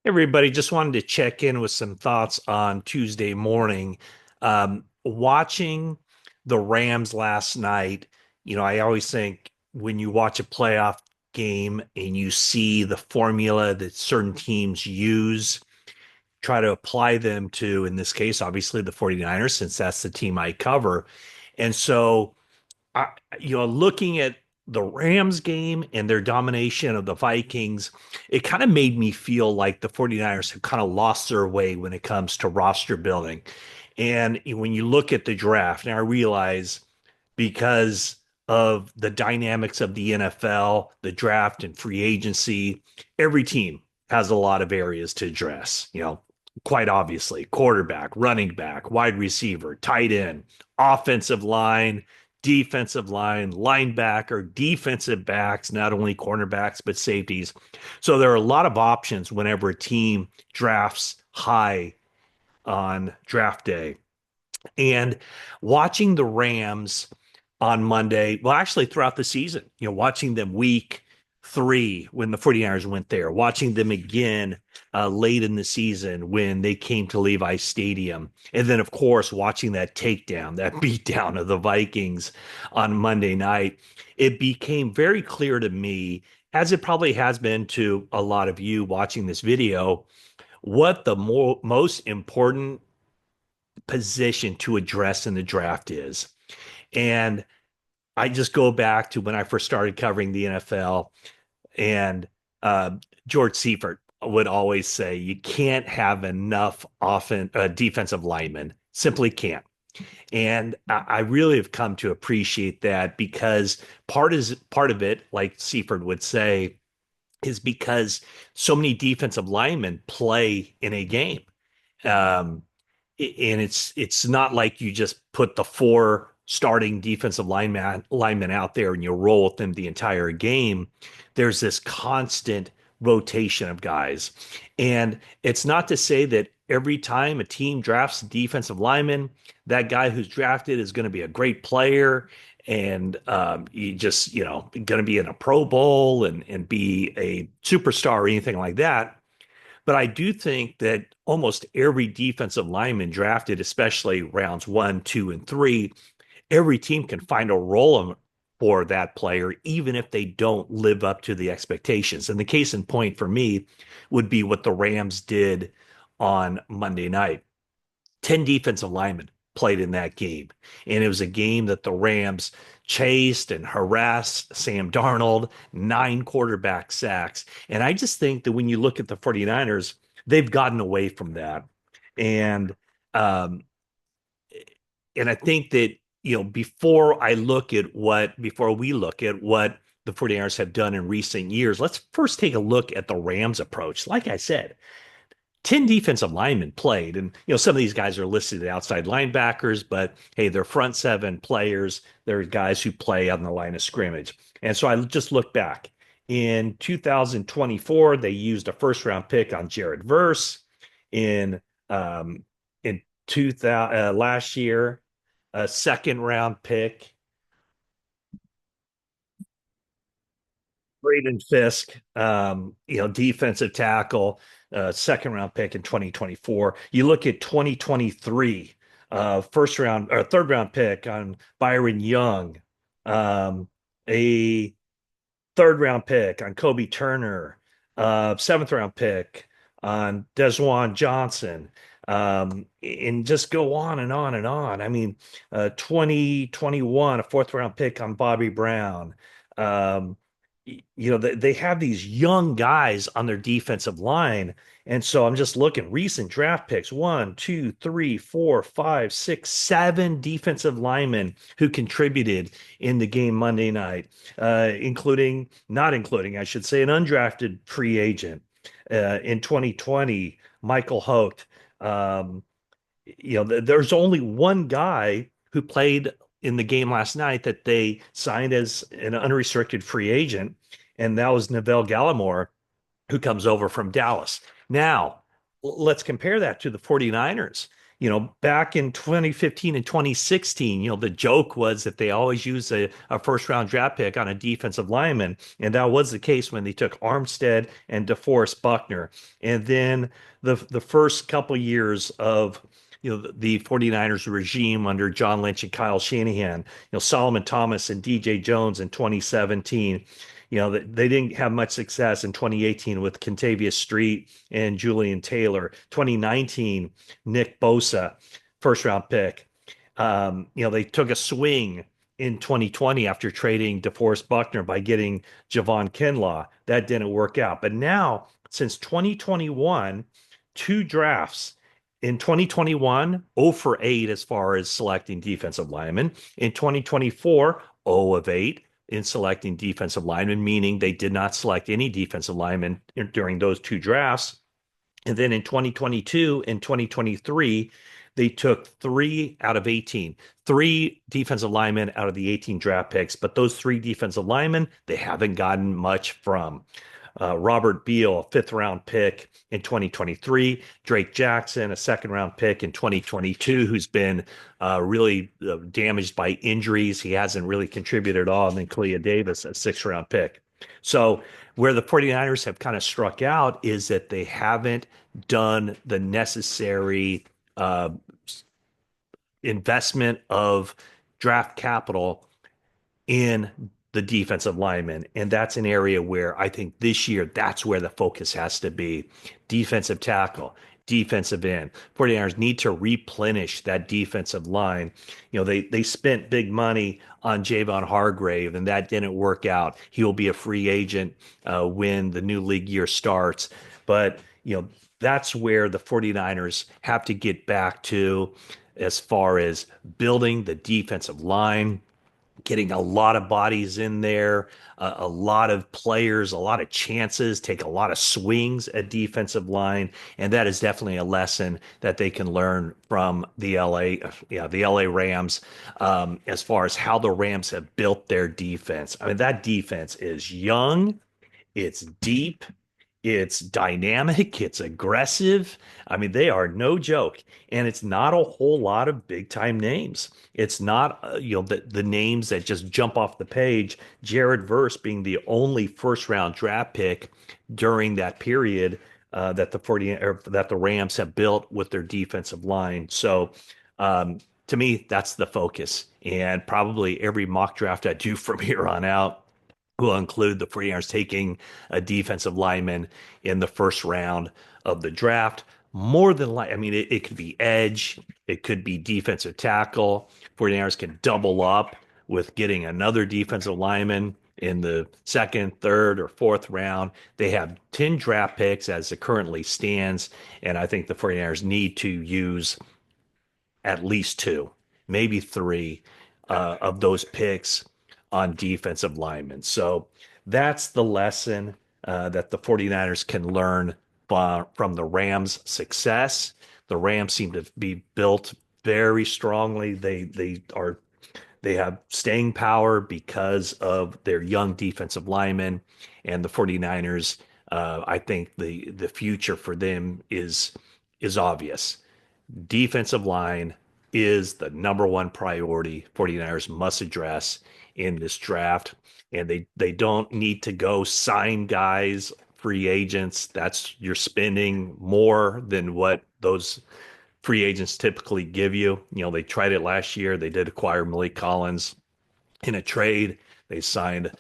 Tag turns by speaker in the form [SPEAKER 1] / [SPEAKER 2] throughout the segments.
[SPEAKER 1] Everybody, just wanted to check in with some thoughts on Tuesday morning. Watching the Rams last night, I always think when you watch a playoff game and you see the formula that certain teams use, try to apply them to, in this case, obviously the 49ers, since that's the team I cover. And so I, looking at the Rams game and their domination of the Vikings, it kind of made me feel like the 49ers have kind of lost their way when it comes to roster building. And when you look at the draft, and I realize because of the dynamics of the NFL, the draft and free agency, every team has a lot of areas to address, quite obviously, quarterback, running back, wide receiver, tight end, offensive line, defensive line, linebacker, defensive backs, not only cornerbacks, but safeties. So there are a lot of options whenever a team drafts high on draft day. And watching the Rams on Monday, well, actually throughout the season, watching them week three when the 49ers went there, watching them again late in the season when they came to Levi Stadium. And then, of course, watching that takedown, that beatdown of the Vikings on Monday night, it became very clear to me, as it probably has been to a lot of you watching this video, what the most important position to address in the draft is. And I just go back to when I first started covering the NFL, and uh, George Seifert would always say, "You can't have enough defensive linemen. Simply can't." And I really have come to appreciate that because part of it, like Seifert would say, is because so many defensive linemen play in a game. Um, and it's not like you just put the four starting defensive linemen out there and you roll with them the entire game. There's this constant rotation of guys. And it's not to say that every time a team drafts a defensive lineman, that guy who's drafted is going to be a great player and you just, going to be in a Pro Bowl and be a superstar or anything like that. But I do think that almost every defensive lineman drafted, especially rounds one, two, and three, every team can find a role for that player, even if they don't live up to the expectations. And the case in point for me would be what the Rams did on Monday night. 10 defensive linemen played in that game. And it was a game that the Rams chased and harassed Sam Darnold, 9 quarterback sacks. And I just think that when you look at the 49ers, they've gotten away from that. And um, and I think that, before we look at what the 49ers have done in recent years, let's first take a look at the Rams approach. Like I said, 10 defensive linemen played. And, some of these guys are listed as outside linebackers, but hey, they're front seven players. They're guys who play on the line of scrimmage. And so I just look back. In 2024, they used a first round pick on Jared Verse. In 2000 last year, a second round pick, Braden Fisk, defensive tackle, second round pick in 2024. You look at 2023, first round or third round pick on Byron Young, a third round pick on Kobe Turner, seventh round pick on Desjuan Johnson, and just go on and on and on. I mean, 2021, a fourth round pick on Bobby Brown. Um, they have these young guys on their defensive line. And so I'm just looking recent draft picks: one, two, three, four, five, six, seven defensive linemen who contributed in the game Monday night, not including, I should say, an undrafted free agent in 2020, Michael Holt. Um, there's only one guy who played in the game last night that they signed as an unrestricted free agent, and that was Neville Gallimore, who comes over from Dallas. Now, let's compare that to the 49ers. Back in 2015 and 2016, the joke was that they always use a first round draft pick on a defensive lineman. And that was the case when they took Armstead and DeForest Buckner. And then the first couple years of the 49ers regime under John Lynch and Kyle Shanahan, Solomon Thomas and DJ Jones in 2017. They didn't have much success in 2018 with Kentavious Street and Julian Taylor. 2019, Nick Bosa, first round pick. They took a swing in 2020 after trading DeForest Buckner by getting Javon Kinlaw. That didn't work out. But now, since 2021, two drafts. In 2021, 0 for 8 as far as selecting defensive linemen. In 2024, 0 of 8 in selecting defensive linemen, meaning they did not select any defensive linemen during those two drafts. And then in 2022 and 2023, they took 3 out of 18, 3 defensive linemen out of the 18 draft picks. But those 3 defensive linemen, they haven't gotten much from. Robert Beal, a 5th-round pick in 2023. Drake Jackson, a 2nd-round pick in 2022, who's been really damaged by injuries. He hasn't really contributed at all. And then Kalia Davis, a 6th-round pick. So where the 49ers have kind of struck out is that they haven't done the necessary investment of draft capital in the defensive lineman. And that's an area where I think this year, that's where the focus has to be. Defensive tackle, defensive end. 49ers need to replenish that defensive line. They spent big money on Javon Hargrave, and that didn't work out. He will be a free agent when the new league year starts. But, that's where the 49ers have to get back to as far as building the defensive line, getting a lot of bodies in there, a lot of players, a lot of chances, take a lot of swings at defensive line, and that is definitely a lesson that they can learn from the LA Rams, as far as how the Rams have built their defense. I mean, that defense is young, it's deep, it's dynamic, it's aggressive. I mean, they are no joke. And it's not a whole lot of big time names. It's not, the names that just jump off the page. Jared Verse being the only first round draft pick during that period that the Rams have built with their defensive line. So, to me, that's the focus. And probably every mock draft I do from here on out will include the 49ers taking a defensive lineman in the first round of the draft. More than likely, I mean, it could be edge, it could be defensive tackle. 49ers can double up with getting another defensive lineman in the 2nd, 3rd, or 4th round. They have 10 draft picks as it currently stands, and I think the 49ers need to use at least 2, maybe 3 of those picks on defensive linemen. So that's the lesson that the 49ers can learn from the Rams' success. The Rams seem to be built very strongly. They have staying power because of their young defensive linemen, and the 49ers, I think the future for them is obvious. Defensive line is the number one priority 49ers must address in this draft. And they don't need to go sign guys, free agents. You're spending more than what those free agents typically give you. They tried it last year. They did acquire Malik Collins in a trade. They signed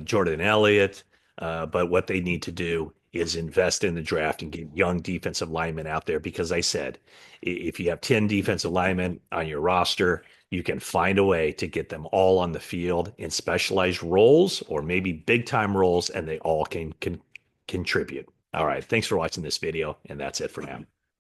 [SPEAKER 1] Jordan Elliott. But what they need to do is invest in the draft and get young defensive linemen out there. Because I said, if you have 10 defensive linemen on your roster, you can find a way to get them all on the field in specialized roles or maybe big time roles, and they all can contribute. All right. Thanks for watching this video. And that's it for now.